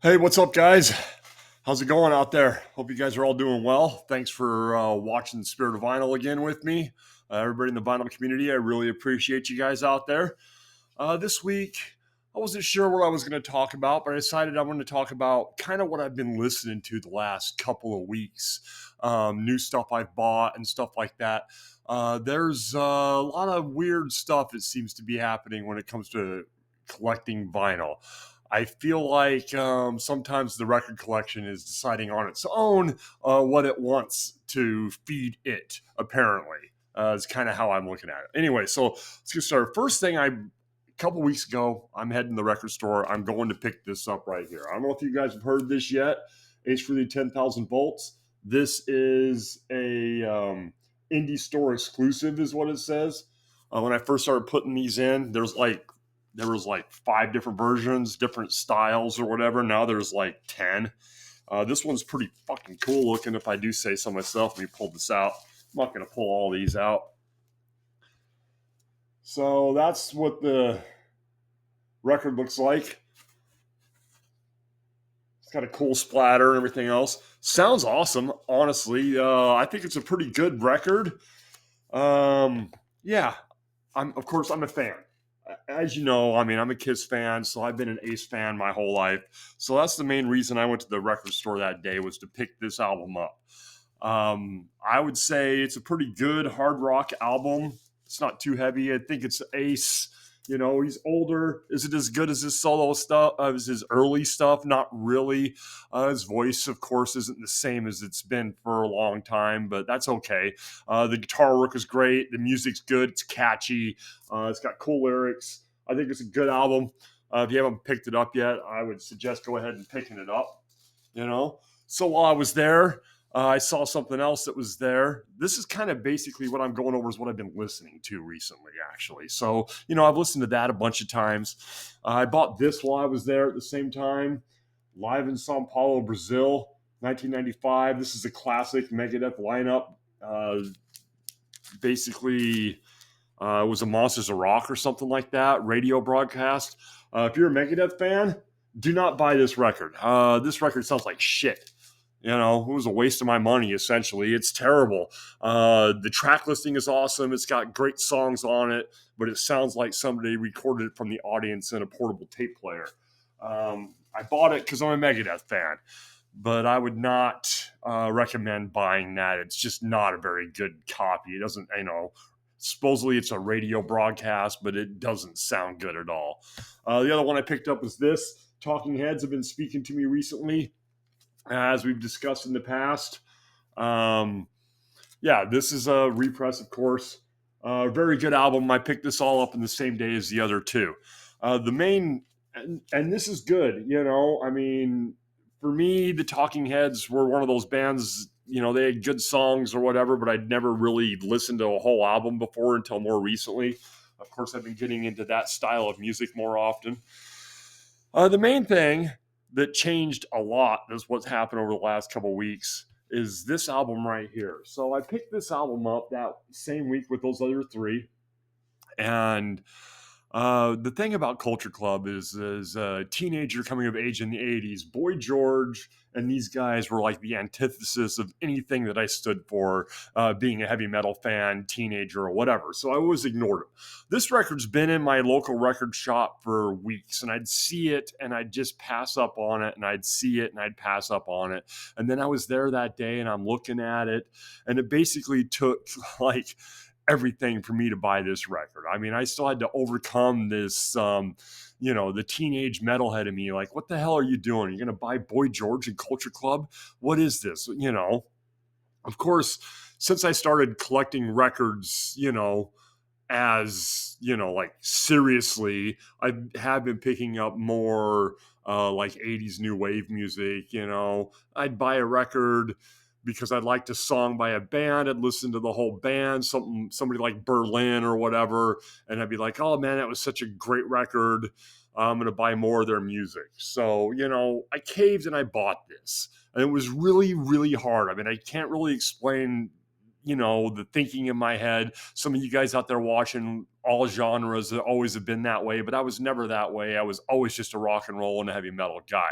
Hey, what's up, guys? How's it going out there? Hope you guys are all doing well. Thanks for watching Spirit of Vinyl again with me. Everybody in the vinyl community, I really appreciate you guys out there. This week, I wasn't sure what I was going to talk about, but I decided I wanted to talk about kind of what I've been listening to the last couple of weeks, new stuff I've bought and stuff like that. There's a lot of weird stuff that seems to be happening when it comes to collecting vinyl. I feel like sometimes the record collection is deciding on its own what it wants to feed it, apparently. Is kind of how I'm looking at it. Anyway, so let's get started. First thing, a couple weeks ago, I'm heading to the record store. I'm going to pick this up right here. I don't know if you guys have heard this yet. H for the 10,000 volts. This is a indie store exclusive, is what it says. When I first started putting these in, there was like 5 different versions, different styles or whatever. Now there's like 10. This one's pretty fucking cool looking, if I do say so myself. Let me pull this out. I'm not going to pull all these out. So that's what the record looks like. It's got a cool splatter and everything else. Sounds awesome, honestly. I think it's a pretty good record. Yeah, I'm a fan. As you know, I mean, I'm a Kiss fan, so I've been an Ace fan my whole life. So that's the main reason I went to the record store that day, was to pick this album up. I would say it's a pretty good hard rock album. It's not too heavy. I think it's Ace. You know, he's older. Is it as good as his solo stuff, as his early stuff? Not really. His voice, of course, isn't the same as it's been for a long time, but that's okay. The guitar work is great. The music's good. It's catchy. It's got cool lyrics. I think it's a good album. If you haven't picked it up yet, I would suggest go ahead and picking it up. You know. So while I was there, I saw something else that was there. This is kind of basically what I'm going over is what I've been listening to recently, actually. So, you know, I've listened to that a bunch of times. I bought this while I was there at the same time. Live in Sao Paulo, Brazil, 1995. This is a classic Megadeth lineup. Basically, it was a Monsters of Rock or something like that, radio broadcast. If you're a Megadeth fan, do not buy this record. This record sounds like shit. You know, it was a waste of my money, essentially. It's terrible. The track listing is awesome. It's got great songs on it, but it sounds like somebody recorded it from the audience in a portable tape player. I bought it because I'm a Megadeth fan, but I would not recommend buying that. It's just not a very good copy. It doesn't, you know, supposedly it's a radio broadcast, but it doesn't sound good at all. The other one I picked up was this. Talking Heads have been speaking to me recently, as we've discussed in the past. Yeah, this is a repress, of course. Very good album. I picked this all up in the same day as the other two. The main, and this is good, you know, I mean, for me, the Talking Heads were one of those bands, you know, they had good songs or whatever, but I'd never really listened to a whole album before until more recently. Of course, I've been getting into that style of music more often. The main thing that changed a lot is what's happened over the last couple of weeks is this album right here. So I picked this album up that same week with those other three. And the thing about Culture Club is a teenager coming of age in the 80s, Boy George and these guys were like the antithesis of anything that I stood for, being a heavy metal fan, teenager, or whatever. So I always ignored them. This record's been in my local record shop for weeks, and I'd see it and I'd just pass up on it, and I'd see it and I'd pass up on it. And then I was there that day and I'm looking at it, and it basically took like everything for me to buy this record. I mean, I still had to overcome this, you know, the teenage metalhead in me. Like, what the hell are you doing? You're going to buy Boy George and Culture Club? What is this? You know, of course, since I started collecting records, you know, as you know, like seriously, I have been picking up more like 80s new wave music. You know, I'd buy a record because I'd liked a song by a band. I'd listen to the whole band, somebody like Berlin or whatever, and I'd be like, oh man, that was such a great record. I'm going to buy more of their music. So, you know, I caved and I bought this. And it was really, really hard. I mean, I can't really explain the thinking in my head. Some of you guys out there watching, all genres always have been that way, but I was never that way. I was always just a rock and roll and a heavy metal guy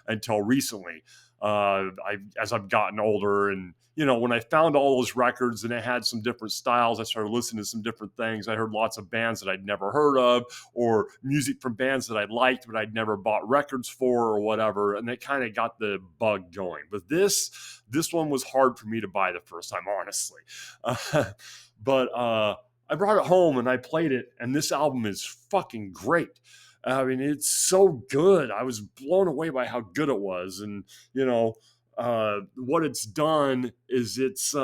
until recently. As I've gotten older, and when I found all those records and it had some different styles, I started listening to some different things. I heard lots of bands that I'd never heard of, or music from bands that I liked but I'd never bought records for or whatever, and it kind of got the bug going. But this one was hard for me to buy the first time, honestly. But I brought it home and I played it, and this album is fucking great. I mean, it's so good. I was blown away by how good it was. And, what it's done is it's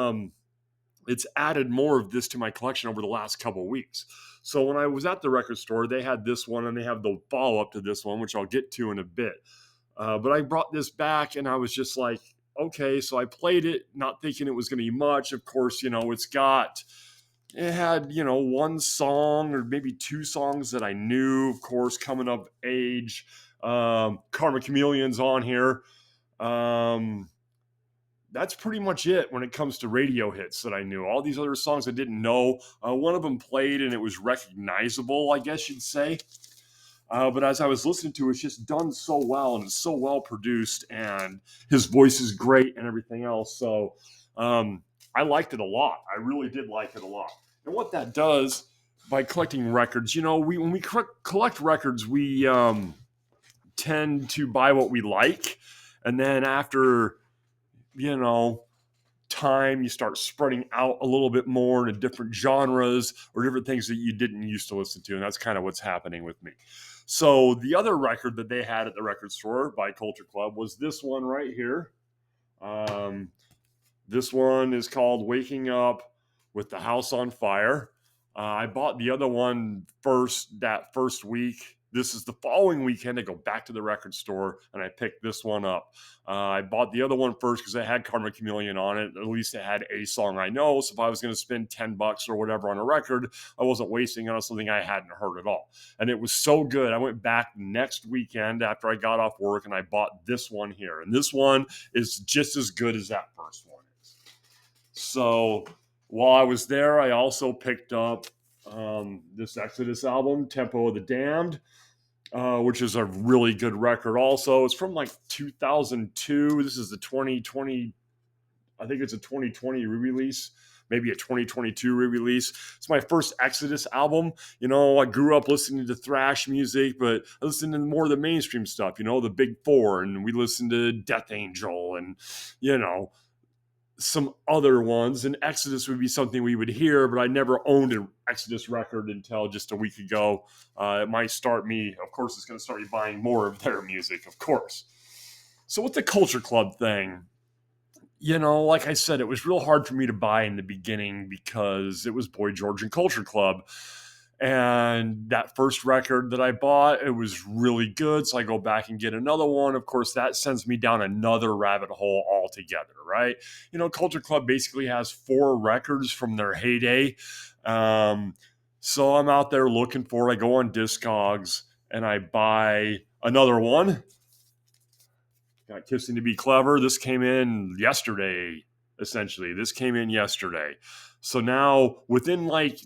added more of this to my collection over the last couple of weeks. So when I was at the record store, they had this one and they have the follow-up to this one, which I'll get to in a bit. But I brought this back and I was just like, okay, so I played it, not thinking it was going to be much. Of course, it had, one song or maybe two songs that I knew, of course, Coming of Age. Karma Chameleon's on here. That's pretty much it when it comes to radio hits that I knew. All these other songs I didn't know. One of them played and it was recognizable, I guess you'd say. But as I was listening to it, it's just done so well and it's so well produced and his voice is great and everything else. So I liked it a lot. I really did like it a lot. And what that does by collecting records, when we collect records, we tend to buy what we like. And then after, time, you start spreading out a little bit more into different genres or different things that you didn't used to listen to. And that's kind of what's happening with me. So the other record that they had at the record store by Culture Club was this one right here. This one is called Waking Up with the House on Fire. I bought the other one that first week. This is the following weekend. I go back to the record store and I picked this one up. I bought the other one first because it had Karma Chameleon on it. At least it had a song I know. So if I was going to spend $10 or whatever on a record, I wasn't wasting it on something I hadn't heard at all. And it was so good. I went back next weekend after I got off work and I bought this one here. And this one is just as good as that first one is. So while I was there, I also picked up this Exodus album, Tempo of the Damned, which is a really good record also. It's from like 2002. This is the 2020, I think it's a 2020 re-release, maybe a 2022 re-release. It's my first Exodus album. I grew up listening to thrash music, but I listened to more of the mainstream stuff, the Big Four, and we listened to Death Angel and, some other ones, and Exodus would be something we would hear, but I never owned an Exodus record until just a week ago. It might start me, of course, it's going to start me buying more of their music, of course. So with the Culture Club thing, like I said, it was real hard for me to buy in the beginning because it was Boy George and Culture Club. And that first record that I bought, it was really good. So I go back and get another one. Of course, that sends me down another rabbit hole altogether, right? Culture Club basically has 4 records from their heyday. So I'm out there looking for it. I go on Discogs and I buy another one. Got Kissing to Be Clever. This came in yesterday, essentially. This came in yesterday. So now within like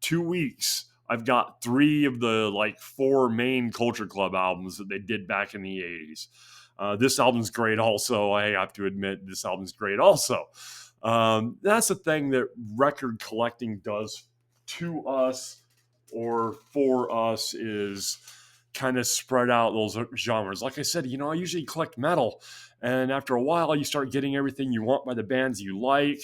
2 weeks, I've got 3 of the 4 main Culture Club albums that they did back in the 80s. This album's great also. I have to admit, this album's great also. That's the thing that record collecting does to us or for us is kind of spread out those genres. Like I said, I usually collect metal, and after a while, you start getting everything you want by the bands you like.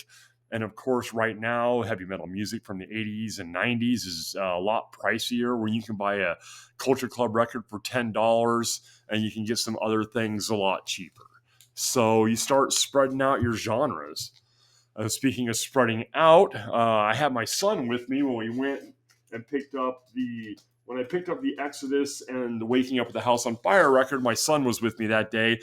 And of course, right now, heavy metal music from the 80s and 90s is a lot pricier, where you can buy a Culture Club record for $10 and you can get some other things a lot cheaper. So you start spreading out your genres. Speaking of spreading out, I had my son with me when we went and when I picked up the Exodus and the Waking Up with the House on Fire record. My son was with me that day.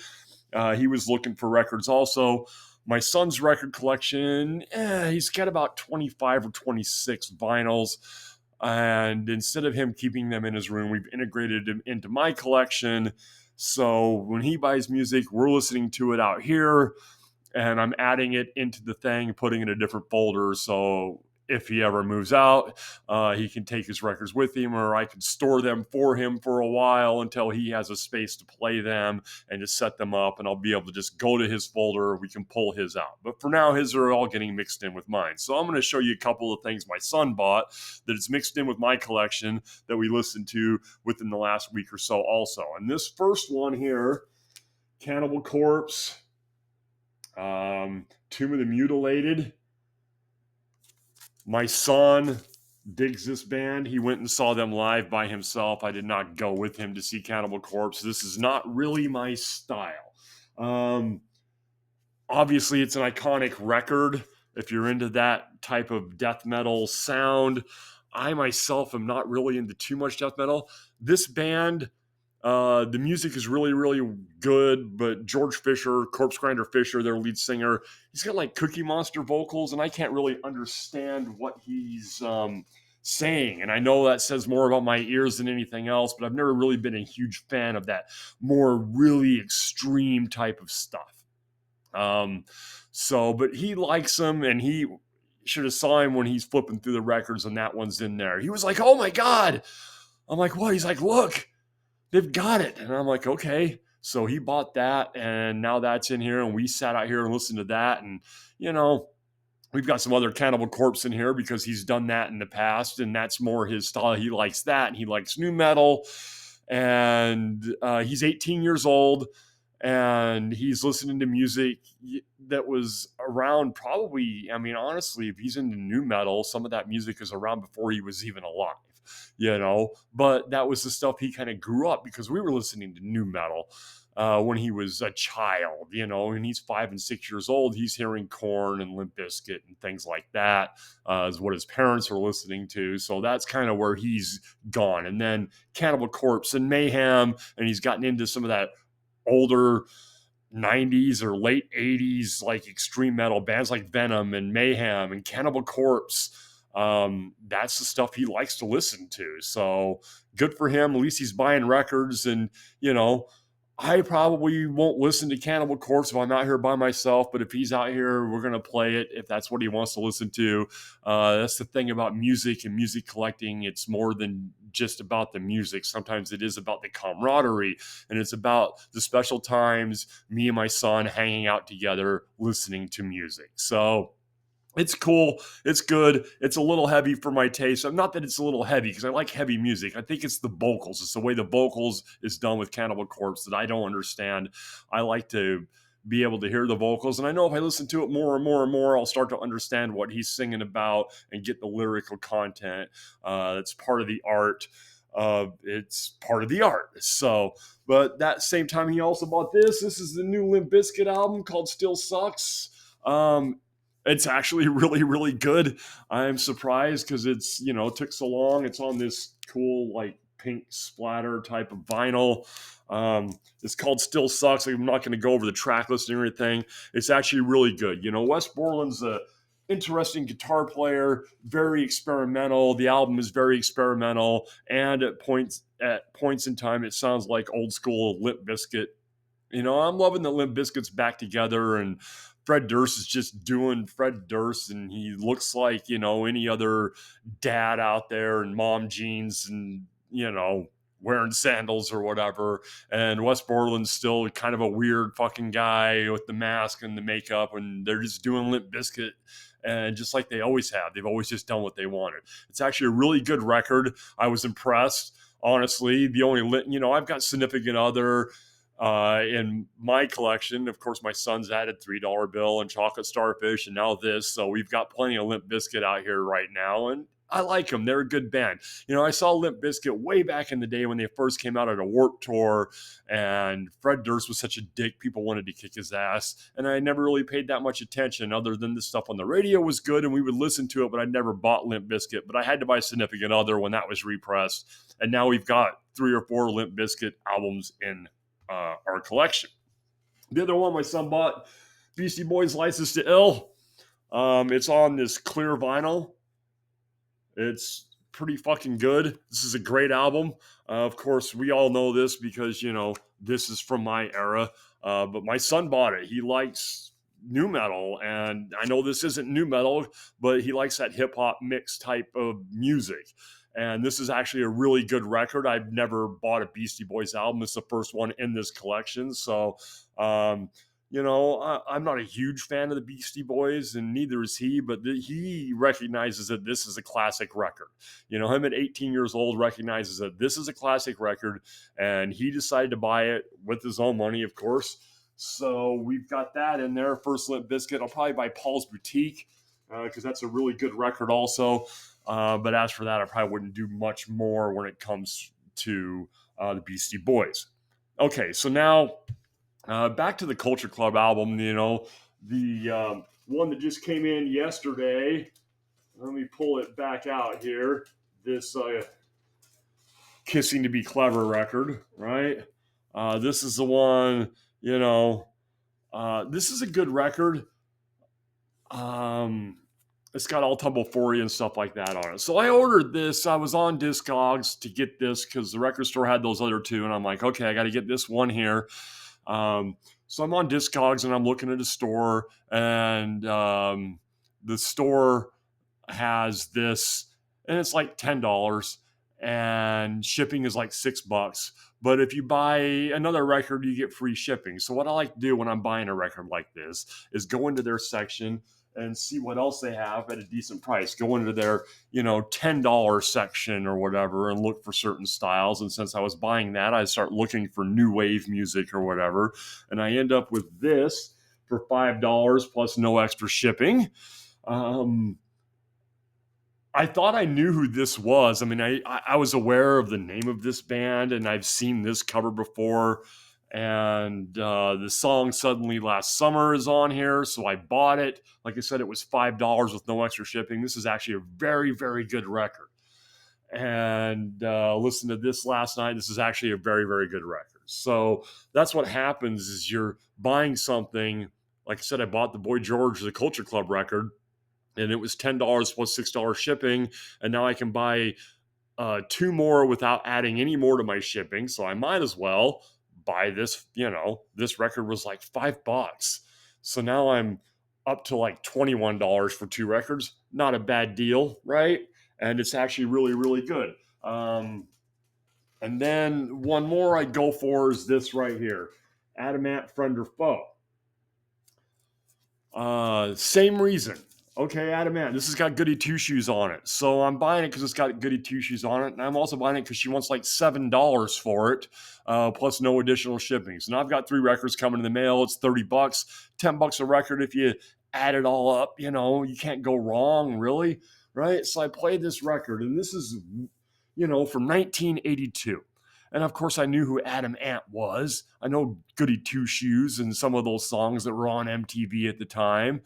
He was looking for records also. My son's record collection, he's got about 25 or 26 vinyls. And instead of him keeping them in his room, we've integrated them into my collection. So when he buys music, we're listening to it out here. and I'm adding it into the thing, putting it in a different folder. So if he ever moves out, he can take his records with him, or I can store them for him for a while until he has a space to play them and just set them up. And I'll be able to just go to his folder. We can pull his out. But for now, his are all getting mixed in with mine. So I'm going to show you a couple of things my son bought that is mixed in with my collection that we listened to within the last week or so also. And this first one here, Cannibal Corpse, Tomb of the Mutilated. My son digs this band. He went and saw them live by himself. I did not go with him to see Cannibal Corpse. This is not really my style. Obviously, it's an iconic record if you're into that type of death metal sound. I myself am not really into too much death metal. This band, the music is really, really good, but George Fisher, Corpse Grinder Fisher, their lead singer, he's got like Cookie Monster vocals, and I can't really understand what he's saying. And I know that says more about my ears than anything else, but I've never really been a huge fan of that more really extreme type of stuff. But he likes them, and he should have saw him when he's flipping through the records, and that one's in there. He was like, "Oh my God." I'm like, "What?" He's like, "Look, they've got it." And I'm like, "Okay." So he bought that, and now that's in here, and we sat out here and listened to that. And, we've got some other Cannibal Corpse in here because he's done that in the past, and that's more his style. He likes that, and he likes new metal. And he's 18 years old, and he's listening to music that was around probably, I mean, honestly, if he's into new metal, some of that music is around before he was even alive. But that was the stuff he kind of grew up because we were listening to new metal when he was a child, and he's 5 and 6 years old. He's hearing Korn and Limp Bizkit and things like that is what his parents are listening to. So that's kind of where he's gone. And then Cannibal Corpse and Mayhem, and he's gotten into some of that older 90s or late 80s like extreme metal bands like Venom and Mayhem and Cannibal Corpse. That's the stuff he likes to listen to. So good for him. At least he's buying records. And, I probably won't listen to Cannibal Corpse if I'm out here by myself, but if he's out here, we're going to play it if that's what he wants to listen to. That's the thing about music and music collecting. It's more than just about the music. Sometimes it is about the camaraderie, and it's about the special times, me and my son hanging out together, listening to music. So it's cool. It's good. It's a little heavy for my taste. Not that it's a little heavy because I like heavy music. I think it's the vocals. It's the way the vocals is done with Cannibal Corpse that I don't understand. I like to be able to hear the vocals. And I know if I listen to it more and more and more, I'll start to understand what he's singing about and get the lyrical content. That's part of the art. It's part of the art. So, but that same time, he also bought this. This is the new Limp Bizkit album called Still Sucks. It's actually really, really good. I'm surprised because it's, took so long. It's on this cool, like, pink splatter type of vinyl. It's called Still Sucks. I'm not going to go over the track list and everything. It's actually really good. Wes Borland's a interesting guitar player, very experimental. The album is very experimental, and at points in time, it sounds like old school Limp Bizkit. I'm loving that Limp Bizkit's back together, and Fred Durst is just doing Fred Durst, and he looks like, any other dad out there in mom jeans and, wearing sandals or whatever. And Wes Borland's still kind of a weird fucking guy with the mask and the makeup, and they're just doing Limp Bizkit. And just like they always have, they've always just done what they wanted. It's actually a really good record. I was impressed, honestly. The only, I've got Significant Other in my collection. Of course, my son's added $3 Bill and Chocolate Starfish, and now this. So we've got plenty of Limp Bizkit out here right now, and I like them. They're a good band. I saw Limp Bizkit way back in the day when they first came out at a Warped Tour, and Fred Durst was such a dick. People wanted to kick his ass, and I never really paid that much attention other than the stuff on the radio was good, and we would listen to it, but I never bought Limp Bizkit. But I had to buy Significant Other when that was repressed, and now we've got 3 or 4 Limp Bizkit albums in our collection. The other one my son bought, Beastie Boys' License to Ill. It's on this clear vinyl. It's pretty fucking good. This is a great album. Of course, we all know this because, this is from my era. But my son bought it. He likes nu metal. And I know this isn't nu metal, but he likes that hip hop mix type of music. And this is actually a really good record. I've never bought a Beastie Boys album. It's the first one in this collection. So, I'm not a huge fan of the Beastie Boys, and neither is he, but he recognizes that this is a classic record. Him at 18 years old recognizes that this is a classic record, and he decided to buy it with his own money, of course. So we've got that in there. First Limp Bizkit. I'll probably buy Paul's Boutique because that's a really good record also. But as for that, I probably wouldn't do much more when it comes to the Beastie Boys. Okay, so now back to the Culture Club album, the one that just came in yesterday. Let me pull it back out here. This Kissing to Be Clever record, right? This is the one, this is a good record. It's got All Tumble For You and stuff like that on it. So I ordered this. I was on Discogs to get this because the record store had those other two. And I'm like, okay, I got to get this one here. So I'm on Discogs and I'm looking at a store. And the store has this. And it's like $10. And shipping is like $6. But if you buy another record, you get free shipping. So what I like to do when I'm buying a record like this is go into their section and see what else they have at a decent price. Go into their, $10 section or whatever and look for certain styles. And since I was buying that, I start looking for new wave music or whatever. And I end up with this for $5 plus no extra shipping. I thought I knew who this was. I mean, I was aware of the name of this band, and I've seen this cover before. And the song Suddenly Last Summer is on here, so I bought it. Like I said, it was $5 with no extra shipping. This is actually a very, very good record. And listened to this last night. This is actually a very, very good record. So that's what happens is you're buying something. Like I said, I bought the Boy George, the Culture Club record, and it was $10 plus $6 shipping. And now I can buy two more without adding any more to my shipping. So I might as well buy this. This record was like $5. So now I'm up to like $21 for two records. Not a bad deal, right? And it's actually really, really good. And then one more I go for is this right here, Adamant Friend or Foe. Same reason. Okay, Adamant, this has got Goody Two Shoes on it. So I'm buying it because it's got Goody Two Shoes on it. And I'm also buying it because she wants like $7 for it, plus no additional shipping. So now I've got three records coming in the mail. It's $30, $10 a record. If you add it all up, you can't go wrong, really, right? So I played this record, and this is, from 1982. And of course, I knew who Adam Ant was. I know Goody Two Shoes and some of those songs that were on MTV at the time.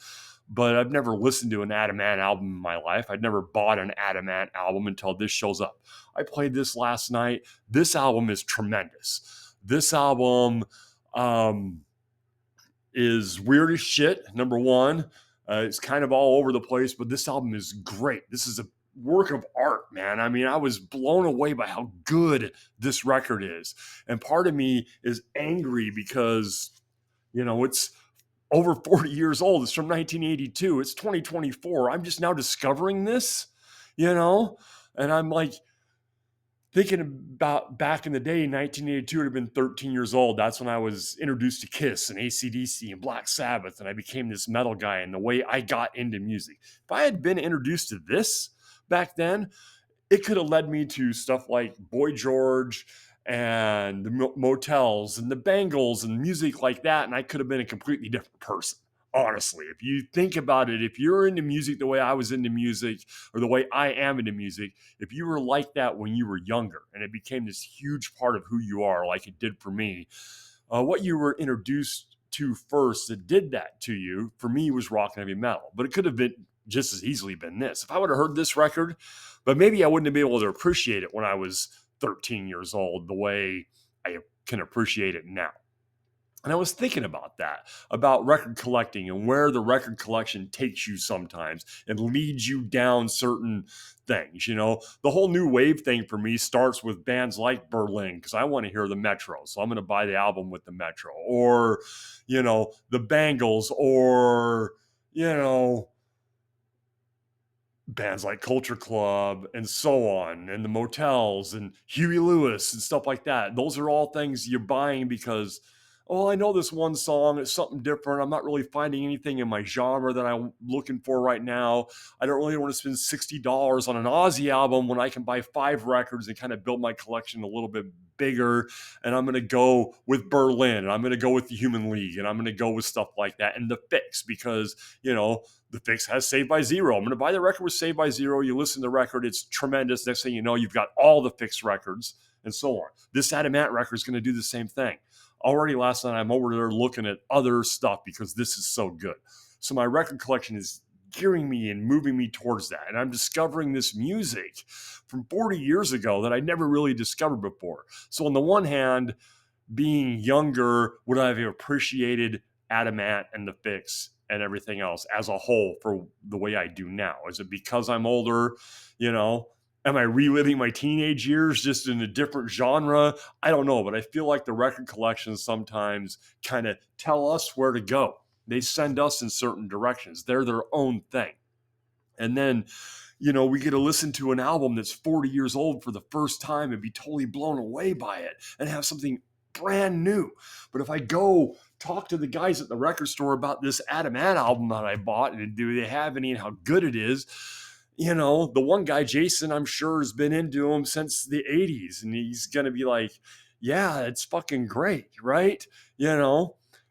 But I've never listened to an Adam Ant album in my life. I'd never bought an Adam Ant album until this shows up. I played this last night. This album is tremendous. This album is weird as shit, number one. It's kind of all over the place, but this album is great. This is a work of art, man. I mean, I was blown away by how good this record is. And part of me is angry because, it's over 40 years old. It's from 1982. It's 2024. I'm just now discovering this, and I'm like thinking about back in the day, 1982 would have been 13 years old. That's when I was introduced to Kiss and AC/DC and Black Sabbath, and I became this metal guy and the way I got into music. If I had been introduced to this back then, it could have led me to stuff like Boy George and the Motels and the Bangles and music like that, and I could have been a completely different person. Honestly, if you think about it, if you're into music the way I was into music, or the way I am into music, if you were like that when you were younger and it became this huge part of who you are, like it did for me, what you were introduced to first that did that to you, for me, was rock and heavy metal. But it could have been just as easily been this. If I would have heard this record, but maybe I wouldn't have been able to appreciate it when I was 13 years old the way I can appreciate it now. And I was thinking about that, about record collecting and where the record collection takes you sometimes and leads you down certain things. You know, the whole new wave thing for me starts with bands like Berlin because I want to hear the Metro. So I'm going to buy the album with the Metro, or, the Bangles, or, you know, bands like Culture Club and so on, and the Motels and Huey Lewis and stuff like that. Those are all things you're buying because, oh, I know this one song. It's something different. I'm not really finding anything in my genre that I'm looking for right now. I don't really want to spend $60 on an Ozzy album when I can buy 5 records and kind of build my collection a little bit bigger. And I'm going to go with Berlin, and I'm going to go with the Human League, and I'm going to go with stuff like that, and the Fix, because, the Fix has Saved by Zero. I'm going to buy the record with Saved by Zero. You listen to the record, it's tremendous. Next thing you know, you've got all the Fix records and so on. This Adam Ant record is going to do the same thing. Already last night, I'm over there looking at other stuff because this is so good. So my record collection is gearing me and moving me towards that. And I'm discovering this music from 40 years ago that I never really discovered before. So on the one hand, being younger, would I have appreciated Adam Ant and the Fix and everything else as a whole for the way I do now? Is it because I'm older? You know, am I reliving my teenage years just in a different genre? I don't know, but I feel like the record collections sometimes kind of tell us where to go. They send us in certain directions. They're their own thing. And then, we get to listen to an album that's 40 years old for the first time and be totally blown away by it and have something brand new. But if I go talk to the guys at the record store about this Adam Ant album that I bought, and do they have any and how good it is, the one guy, Jason, I'm sure has been into him since the 80s, and he's going to be like, yeah, it's fucking great, right?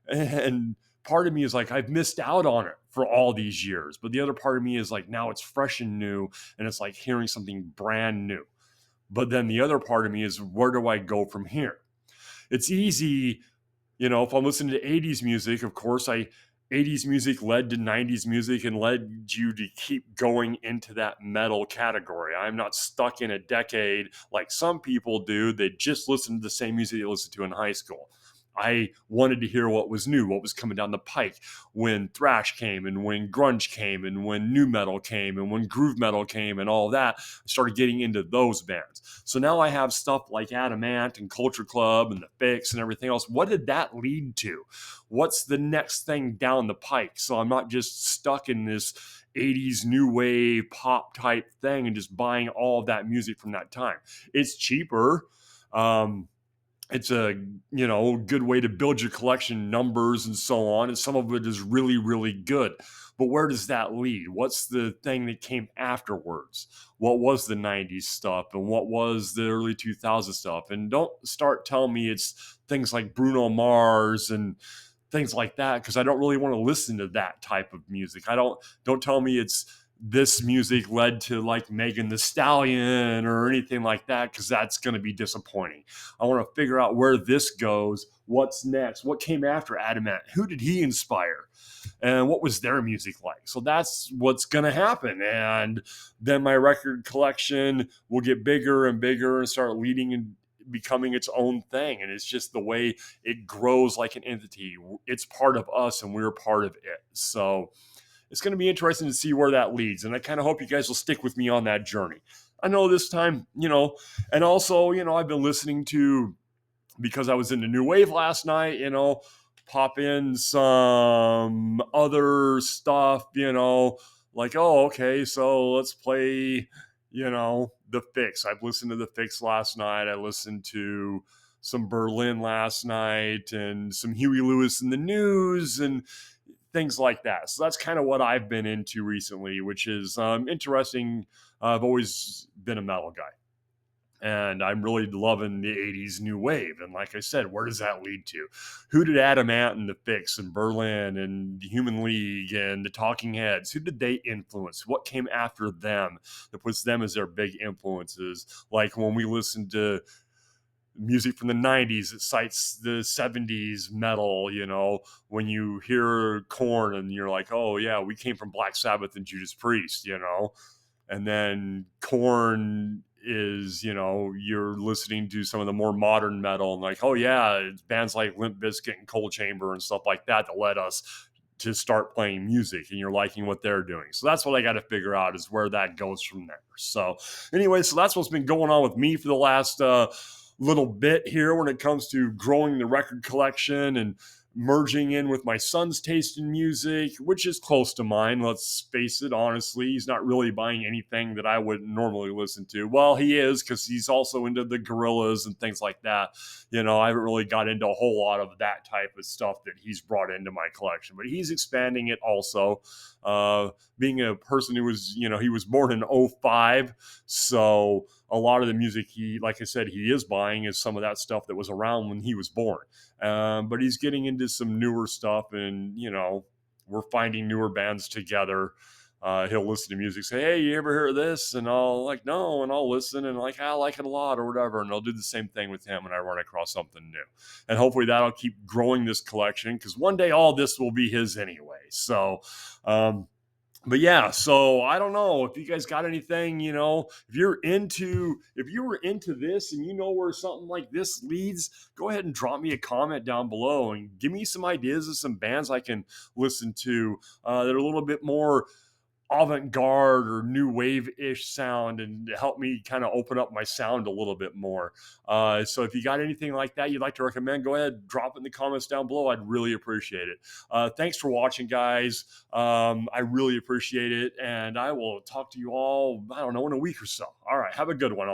And part of me is like, I've missed out on it for all these years. But the other part of me is like, now it's fresh and new, and it's like hearing something brand new. But then the other part of me is, where do I go from here? It's easy, if I'm listening to 80s music, of course, 80s music led to 90s music and led you to keep going into that metal category. I'm not stuck in a decade like some people do that just listen to the same music they listened to in high school. I wanted to hear what was new, what was coming down the pike when thrash came and when grunge came and when nu metal came and when groove metal came and all that. I started getting into those bands. So now I have stuff like Adam Ant and Culture Club and the Fix and everything else. What did that lead to? What's the next thing down the pike? So I'm not just stuck in this 80s new wave pop type thing and just buying all of that music from that time. It's cheaper. It's a good way to build your collection numbers and so on, and some of it is really, really good. But where does that lead? What's the thing that came afterwards? What was the 90s stuff, and what was the early 2000s stuff? And don't start telling me it's things like Bruno Mars and things like that, because I don't really want to listen to that type of music. Don't tell me it's this music led to like Megan Thee Stallion or anything like that, because that's going to be disappointing. I want to figure out where this goes. What's next? What came after Adam Ant? Who did he inspire? And what was their music like? So that's what's going to happen. And then my record collection will get bigger and bigger and start leading and becoming its own thing. And it's just the way it grows like an entity. It's part of us and we're part of it. So it's going to be interesting to see where that leads. And I kind of hope you guys will stick with me on that journey. I know this time, and also, I've been listening to, because I was in the new wave last night, pop in some other stuff, like, oh, okay, so let's play, the Fix. I've listened to the Fix last night. I listened to some Berlin last night and some Huey Lewis in the News and things like that. So that's kind of what I've been into recently, which is interesting. I've always been a metal guy, and I'm really loving the 80s new wave. And like I said, where does that lead to? Who did Adam Ant and the Fix and Berlin and the Human League and the Talking Heads, who did they influence? What came after them that puts them as their big influences? Like when we listen to music from the 90s, it cites the 70s metal, when you hear Korn and you're like, oh yeah, we came from Black Sabbath and Judas Priest, and then Korn is, you're listening to some of the more modern metal and like, oh yeah, it's bands like Limp Bizkit and Cold Chamber and stuff like that that led us to start playing music, and you're liking what they're doing. So that's what I got to figure out is where that goes from there. So anyway, so that's what's been going on with me for the last little bit here when it comes to growing the record collection and merging in with my son's taste in music, which is close to mine. Let's face it, honestly, he's not really buying anything that I would normally listen to. Well, he is, because he's also into the Gorillas and things like that. I haven't really got into a whole lot of that type of stuff that he's brought into my collection, but he's expanding it also. Being a person who was, he was born in '05, so a lot of the music like I said, he is buying is some of that stuff that was around when he was born. But he's getting into some newer stuff, and we're finding newer bands together. He'll listen to music, say, "Hey, you ever hear of this?" And I'll like, "No," and I'll listen and like, "I like it a lot," or whatever. And I'll do the same thing with him when I run across something new. And hopefully that'll keep growing this collection, because one day all this will be his anyway. So, but yeah, so I don't know if you guys got anything, if you were into this and you know where something like this leads, go ahead and drop me a comment down below and give me some ideas of some bands I can listen to that are a little bit more avant-garde or new wave-ish sound, and help me kind of open up my sound a little bit more. So if you got anything like that you'd like to recommend, go ahead, drop it in the comments down below. I'd really appreciate it. Thanks for watching, guys. I really appreciate it, and I will talk to you all, I don't know, in a week or so. All right, have a good one.